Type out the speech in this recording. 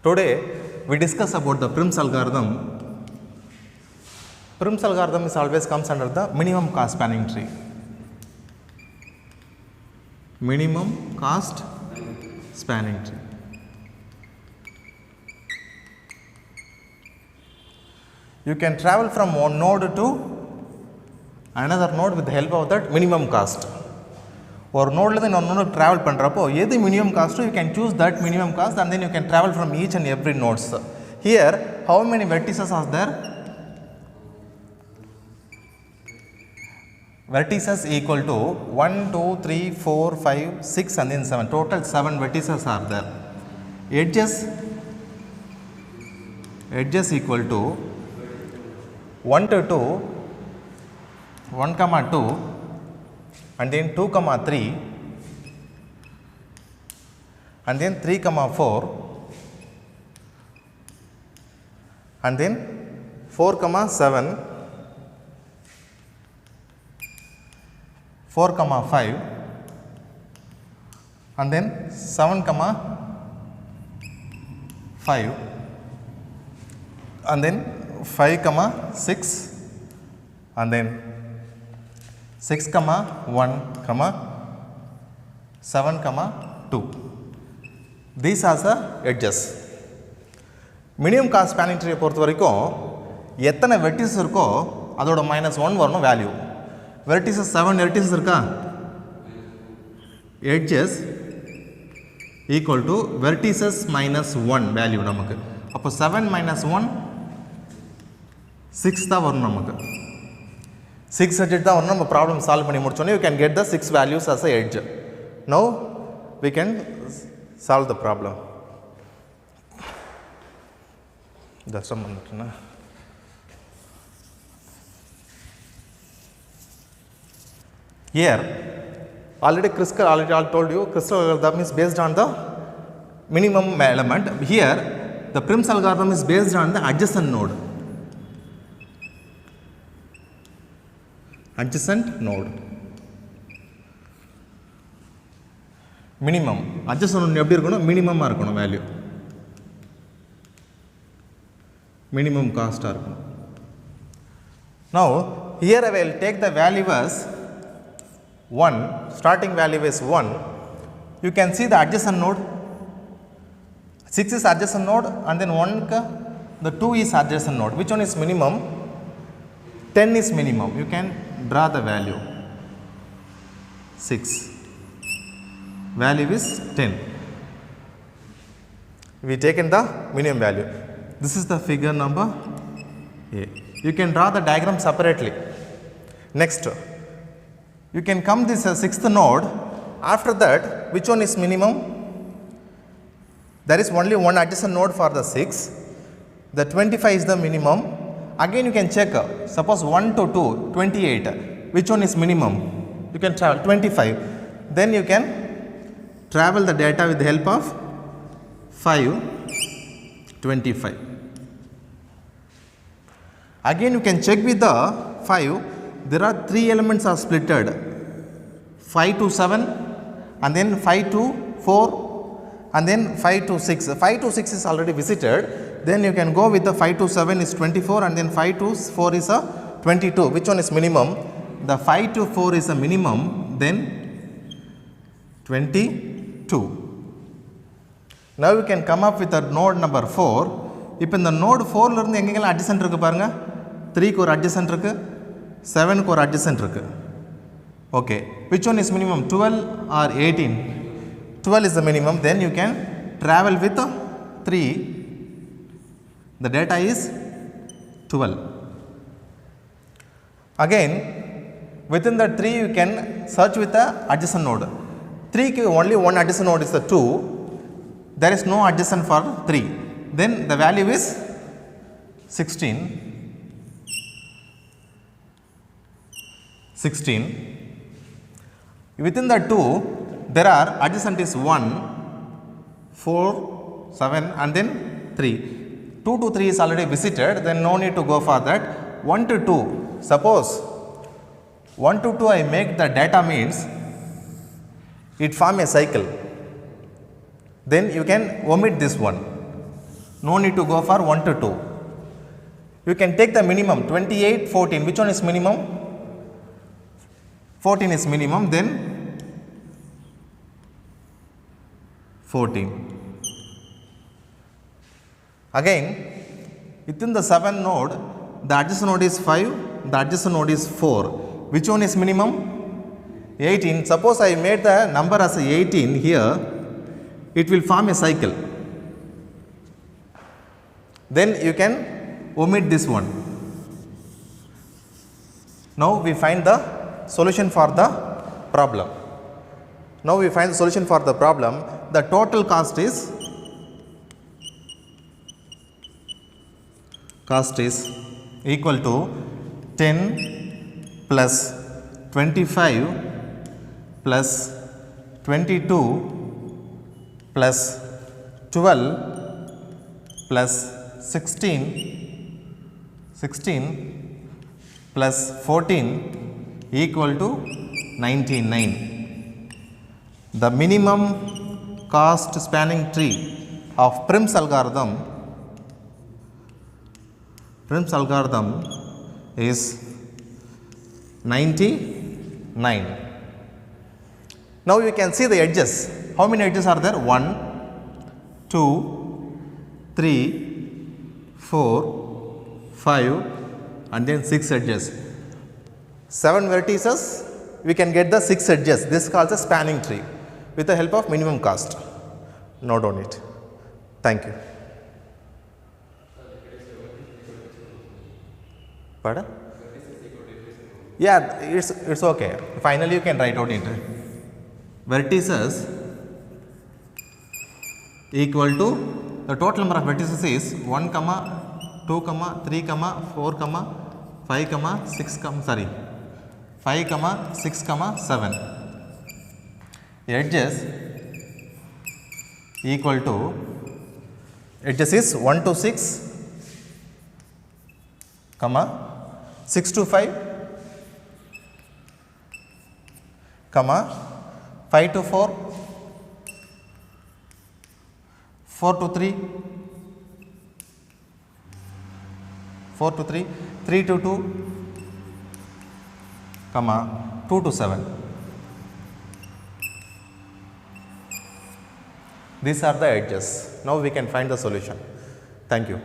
Today we discuss about the Prim's algorithm. Prim's algorithm is always comes under the minimum cost spanning tree. Minimum cost spanning tree. You can travel from one node to another node with the help of that minimum cost. Or node le node travel pandrappo edi minimum cost you can choose that minimum cost and then you can travel from each and every nodes. Here how many vertices are there? Vertices equal to 1, 2, 3, 4, 5, 6 and then 7. Total 7 vertices are there. Edges equal to 1 to 2, 1 comma 2 and then 2 comma 3 and then 3 comma 4 and then 4 comma 7, 4 comma 5 and then 7 comma 5 and then 5 comma 6 and then 6 comma 1 comma 7 comma 2. These are the edges. Minimum cost spanning tree பொறுத்த வரைக்கும் எத்தனை vertices இருக்கோ அதோட -1 வரணும் value. Vertices 7 vertices இருக்கா? Edges equal to vertices -1 value நமக்கு. அப்போ 7 -1 6 தான் வரும் நமக்கு. 6 edge தான் வரணும் நம்ம problem solve பண்ணி முடிச்சோனே you can get the 6 values as a edge. Now we can solve the problem. Just a minute na. Here already I told you crystal algorithm is based on the minimum element. Here the Prim's algorithm is based on the adjacent node. Adjacent node. Minimum. Adjacent node எப்படி இருக்கணும் minimum இருக்கணும் value. Minimum cost இருக்கணும். Now here I will take the value as 1, starting value is 1. You can see the adjacent node. 6 is adjacent node and then 1 the 2 is adjacent node. Which one is minimum? 10 is minimum. You can draw the value 6, value is 10. We taken the minimum value. This is the figure number A. You can draw the diagram separately. Next, you can come this 6th node. After that, which one is minimum? There is only one adjacent node for the 6. The 25 is the minimum. Again you can check, suppose 1 to 2, 28, which one is minimum? You can travel 25. Then you can travel the data with the help of 5, 25. Again you can check with the 5, there are 3 elements are splitted, 5 to 7 and then 5 to 4 and then 5 to 6. 5 to 6 is already visited. Then you can go with the 5 to 7 is 24 and then 5 to 4 is a 22. Which one is minimum? The 5 to 4 is a minimum, then 22. Now you can come up with the node number 4. இப்போ இந்த node 4 ல இருந்து எங்கெல்லாம் adjacent இருக்கு பாருங்க. 3 க்கு ஒரு adjacent இருக்கு, 7 க்கு ஒரு adjacent இருக்கு. Okay, which one is minimum? 12 or 18? 12 is the minimum. Then you can travel with 3. The data is 12. Again, within the 3 you can search with the adjacent node. 3 ki only one adjacent node is the 2. There is no adjacent for 3. Then the value is 16. 16. Within the 2, there are adjacent is 1, 4, 7 and then 3. 2 to 3 is already visited, then no need to go for that. 1 to 2, suppose 1 to 2 I make the data means it form a cycle. Then you can omit this one. No need to go for 1 to 2. You can take the minimum 28, 14. Which one is minimum? 14 is minimum, then 14. Again, within the 7 node, the adjacent node is 5, the adjacent node is 4. Which one is minimum? 18. Suppose I made the number as 18 here, it will form a cycle. Then you can omit this one. Now we find the solution for the problem. Now we find the solution for the problem. The total cost is equal to 10 plus 25 plus 22 plus 12 plus 16 plus 14 equal to 99. The minimum cost spanning tree of Prim's algorithm is 99. Now you can see the edges. How many edges are there? 1, 2, 3, 4, 5 and then 6 edges. 7 vertices, we can get the 6 edges. This is called a spanning tree with the help of minimum cost. Note on it. Thank you. Pardon? Yeah, it's okay. Finally, you can write out it. Vertices equal to the total number of vertices is 1, 2, 3, 4, 5, 6, 5, 6, 7. Edges equal to edges is 1 to 6, 6 to 5, 5 to 4, 4 to 3, 3 to 2, 2 to 7. These are the edges. Now we can find the solution. Thank you.